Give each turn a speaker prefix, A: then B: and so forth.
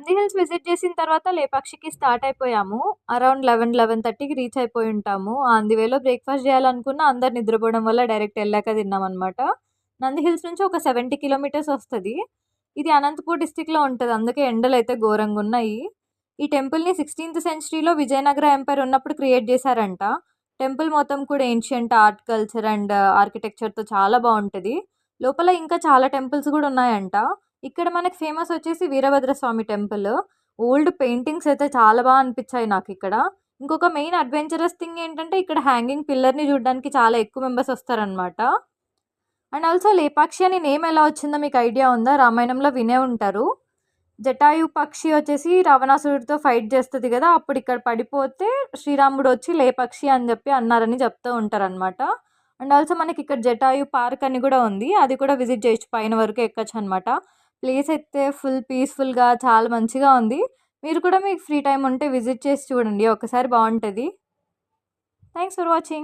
A: Nandi hills visit చేసిన తర్వాత లేపాక్షికి start అయిపోయాము. అరౌండ్ 11:30కి రీచ్ అయిపోయి ఉంటాము. ఆన్ ది వేలో బ్రేక్‌ఫాస్ట్ చేయాలనుకున్న అందరు నిద్రపోవడం వల్ల డైరెక్ట్ ఎళ్ళాక తిన్నామనమాట. నంది హిల్స్ నుంచి ఒక 70 కిలోమీటర్స్ వస్తది. ఇది అనంతపూర్ డిస్ట్రిక్ట్‌లో ఉంటది. అందుకే ఎండలైతే ఘోరంగున్నాయి. ఈ టెంపుల్‌ని 16థ్ సెంచరీలో విజయనగర ఎంపైర్ ఉన్నప్పుడు క్రియేట్ చేశారంట. టెంపుల్ మొత్తం కూడా ఏన్షియంట్ ఆర్ట్, కల్చర్ అండ్ ఆర్కిటెక్చర్‌తో చాలా బావుంటది. లోపల ఇంకా చాలా టెంపుల్స్ గూడా ఉన్నాయంట. ఇక్కడ మనకి ఫేమస్ వచ్చేసి వీరభద్రస్వామి టెంపుల్. ఓల్డ్ పెయింటింగ్స్ అయితే చాలా అనిపిచ్చాయి నాకిక్కడ. ఇంకొక మెయిన్ అడ్వెంచరస్ థింగ్ ఏంటంటే ఇక్కడ హ్యాంగింగ్ పిల్లర్‌ని చూడడానికి చాలా ఎక్కువ మెంబర్స్ వస్తారనమాట. అండ్ ఆల్సో లేపాక్షి అని నేమ్ ఎలా వచ్చిందో మీకు ఐడియా ఉందా? రామాయణంలో వినే ఉంటారు. జటాయు పక్షి వచ్చేసి రావణాసురుడితో ఫైట్ చేస్తది గదా! అప్పుడు ఇక్కడ పడిపోతే శ్రీరాముడు వచ్చి లేపక్షి అని చెప్పి అన్నారని చెప్తూ ఉంటారనమాట. అండ్ ఆల్సో మనకి ఇక్కడ జటాయు పార్క్ అని కూడా ఉంది. అది కూడా విజిట్ చేయొచ్చు. పైన వరకు ఎక్కొచ్చనమాట. ప్లేస్ అయితే ఫుల్ పీస్‌ఫుల్‌గా చాలా మంచిగా ఉంది. మీరు కూడా మీకు ఫ్రీ టైమ్ ఉంటే విజిట్ చేసి చూడండి. ఒకసారి బావుంటది. Thanks for watching.